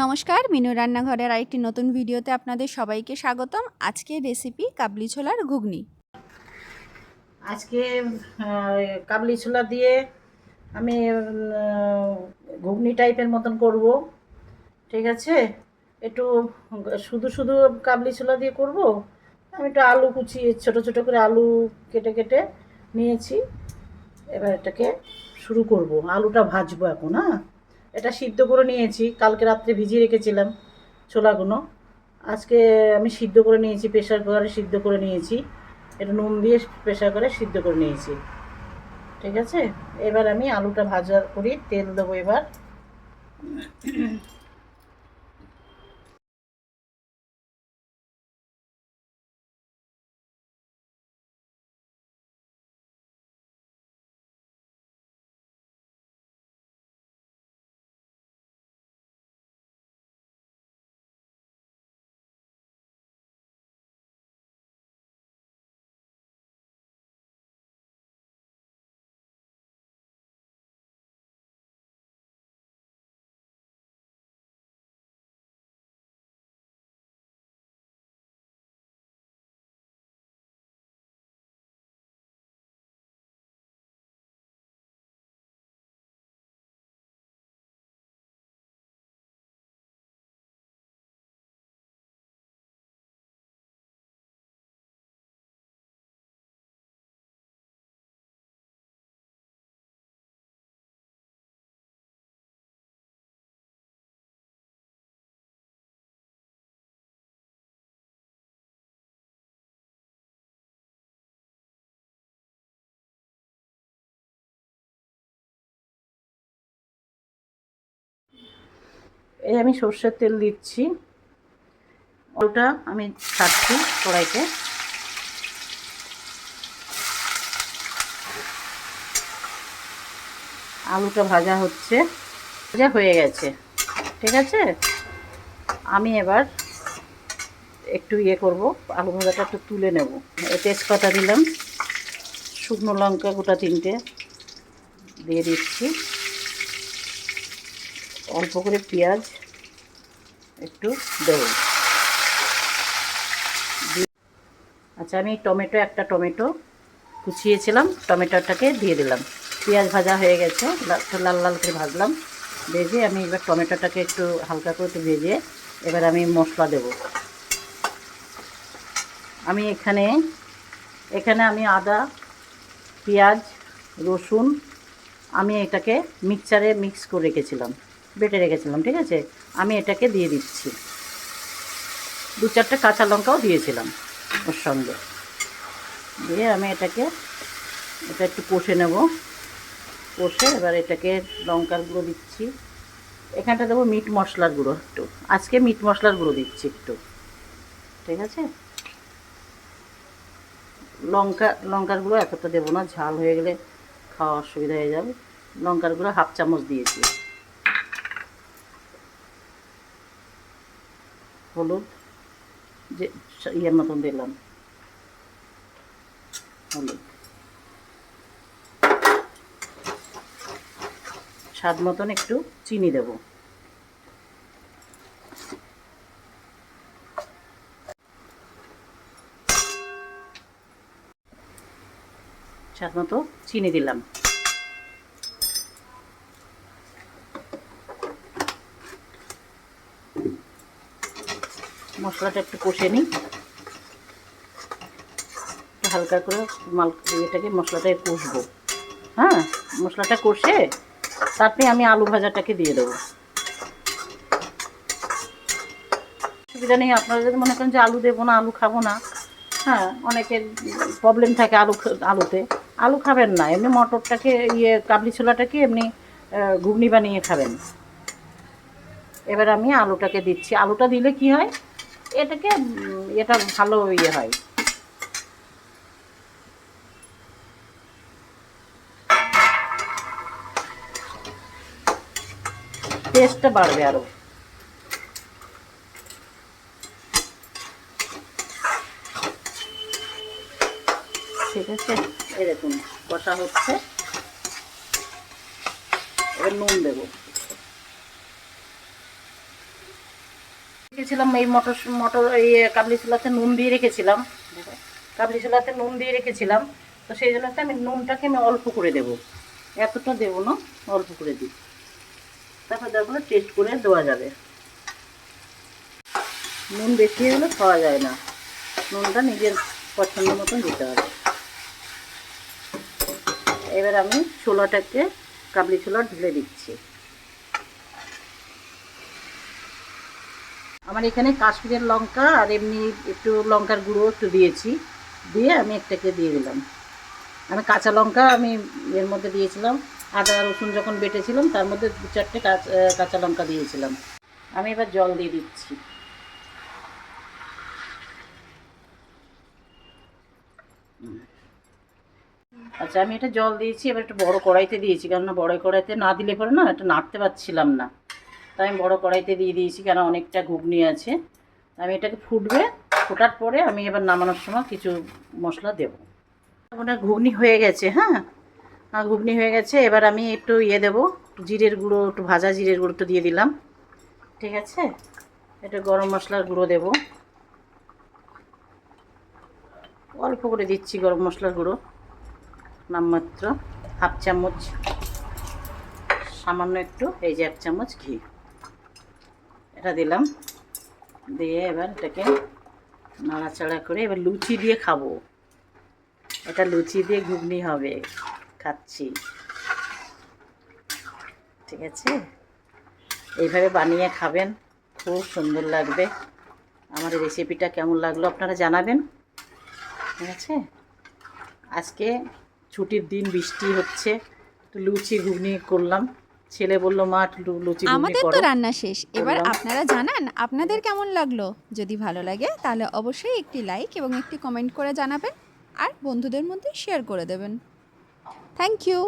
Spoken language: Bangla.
নমস্কার, মিনু রান্নাঘরের আরেকটি নতুন ভিডিওতে আপনাদের সবাইকে স্বাগতম। আজকের রেসিপি কাবলি ছোলার ঘুগনি। আজকে কাবলি ছোলা দিয়ে আমি ঘুগনি টাইপের মতন করব। ঠিক আছে, একটু শুধু শুধু কাবলি ছোলা দিয়ে করব। আমি একটু আলু কুচিয়ে ছোট ছোট করে আলু কেটে কেটে নিয়েছি। এবার এটাকে শুরু করব। আলুটা ভাজবো এখন। হ্যাঁ, এটা সিদ্ধ করে নিয়েছি, কালকে রাত্রে ভিজিয়ে রেখেছিলাম ছোলাগুলো। আজকে আমি সিদ্ধ করে নিয়েছি, প্রেশার কুকারে সিদ্ধ করে নিয়েছি, একটু নুন দিয়ে প্রেশার করে সিদ্ধ করে নিয়েছি। ঠিক আছে, এবার আমি আলুটা ভাজা করি, তেল দেবো এবার। এই আমি সর্ষের তেল দিচ্ছি, ওটা আমি ছাড়ছি কড়াইতে। আলুটা ভাজা হচ্ছে, ভাজা হয়ে গেছে। ঠিক আছে, আমি এবার একটু করব, আলু ভাজাটা একটু তুলে নেব। তেজপাতা দিলাম, শুকনো লঙ্কা গোটা 3টে দিয়ে দিচ্ছি, অল্প করে পেঁয়াজ একটু দেবো। আচ্ছা, আমি একটা টমেটো কুচিয়েছিলাম, টমেটোটাকে দিয়ে দিলাম। পেঁয়াজ ভাজা হয়ে গেছে, লাল লাল করে ভাজলাম। ভেজে আমি এবার টমেটোটাকে একটু হালকা করে একটু ভেজে এবার আমি মশলা দেব। আমি এখানে আমি আদা, পেঁয়াজ, রসুন আমি এটাকে মিক্সচারে মিক্স করে রেখেছিলাম, বেটে রেখেছিলাম। ঠিক আছে, আমি এটাকে দিয়ে দিচ্ছি। 2-4টে কাঁচা লঙ্কাও দিয়েছিলাম ওর সঙ্গে দিয়ে আমি এটা একটু কষে নেব। কষে এবার এটাকে লঙ্কার গুঁড়ো দিচ্ছি, এখানটা দেবো মিট মশলার গুঁড়ো একটু, আজকে মিট মশলার গুঁড়ো দিচ্ছি একটু। ঠিক আছে, লঙ্কার গুঁড়ো এতটা দেবো না, ঝাল হয়ে গেলে খাওয়া অসুবিধা হয়ে যাবে। লঙ্কার গুঁড়ো 1/2 চামচ দিয়েছি। হলুদ যে মতন দিলাম, হলুদ। স্বাদ মতন একটু চিনি দেব। স্বাদ মতো চিনি দিলাম। মশলাটা একটু কষে নিই, একটু হালকা করে মশলাটাকে কষবো। হ্যাঁ, মশলাটা কষে তারপরে আমি আলু ভাজাটাকে দিয়ে দেবো। অসুবিধা নেই, আপনারা যদি মনে করেন যে আলু দেবো না, আলু খাবো না, হ্যাঁ, অনেকের প্রবলেম থাকে আলুতে, আলু খাবেন না, এমনি মটরটাকে কাবলি ছোলাটাকে এমনি ঘুগনি বানিয়ে খাবেন। এবার আমি আলুটাকে দিচ্ছি। আলুটা দিলে কি হয়, এটাকে এটা ভালো হয়, টেস্টটা বাড়বে আরও। ঠিক আছে, এই দেখুন কষা হচ্ছে। এবার নুন দেব, রেখেছিলাম এই মটর এই কাবলি ছোলাতে নুন দিয়ে রেখেছিলাম, কাবলি ছোলাতে নুন দিয়ে রেখেছিলাম। তো সেই জন্য আমি নুনটাকে আমি অল্প করে দেব, এতটা দেবো না, অল্প করে দিই, তারপর তারপরে টেস্ট করে দেওয়া যাবে। নুন বেশি হলে খাওয়া যায় না, নুনটা নিজের পছন্দ মতন দিতে হবে। এবার আমি ছোলাটাকে কাবলি ছোলা ঢেলে দিচ্ছি। আমার এখানে কাশ্মীরের লঙ্কা আর এমনি একটু লঙ্কার গুঁড়ো একটু দিয়েছি, দিয়ে আমি একটাকে দিয়ে দিলাম। আমি কাঁচা লঙ্কা আমি এর মধ্যে দিয়েছিলাম, আদা রসুন যখন বেটেছিলাম তার মধ্যে 2-4টে কাঁচা লঙ্কা দিয়েছিলাম। আমি এবার জল দিয়ে দিচ্ছি। আচ্ছা, আমি এটা জল দিয়েছি, এবার একটু বড় কড়াইতে দিয়েছি, কেননা বড় কড়াইতে না দিলে পরে না এটা নাড়তে পারছিলাম না, তাই আমি বড় কড়াইতে দিয়ে দিয়েছি, কেন অনেকটা ঘুগনি আছে। আমি এটাকে ফুটবে, ফোটার পরে আমি এবার নামানোর সময় কিছু মশলা দেবো। ওটা ঘুগনি হয়ে গেছে। হ্যাঁ, ঘুগনি হয়ে গেছে। এবার আমি একটু দেবো, জিরের গুঁড়ো, একটু ভাজা জিরের গুঁড়ো তো দিয়ে দিলাম, ঠিক আছে। একটু গরম মশলার গুঁড়ো দেবো, অল্প করে দিচ্ছি গরম মশলার গুঁড়ো, নামমাত্র 1/2 চামচ, সামান্য একটু, এই যে 1 চামচ ঘি, এটা দিলাম। দিয়ে এবার এটাকে নাড়াচাড়া করে এবার লুচি দিয়ে খাবো। এটা লুচি দিয়ে ঘুগনি হবে, খাচ্ছি, ঠিক আছে। এইভাবে বানিয়ে খাবেন, খুব সুন্দর লাগবে। আমার এই রেসিপিটা কেমন লাগলো আপনারা জানাবেন, ঠিক আছে। আজকে ছুটির দিন, বৃষ্টি হচ্ছে, তো লুচি ঘুগনি করলাম। ছেলে বলল মা লুচি ঘুগনি আমাদের তো করো। রান্না শেষ, এবার করলাম। আপনারা জানান আপনাদের কেমন লাগলো। যদি ভালো লাগে তাহলে অবশ্যই একটি লাইক এবং একটি কমেন্ট করে জানাবেন, আর বন্ধুদের মধ্যে শেয়ার করে দেবেন। Thank you.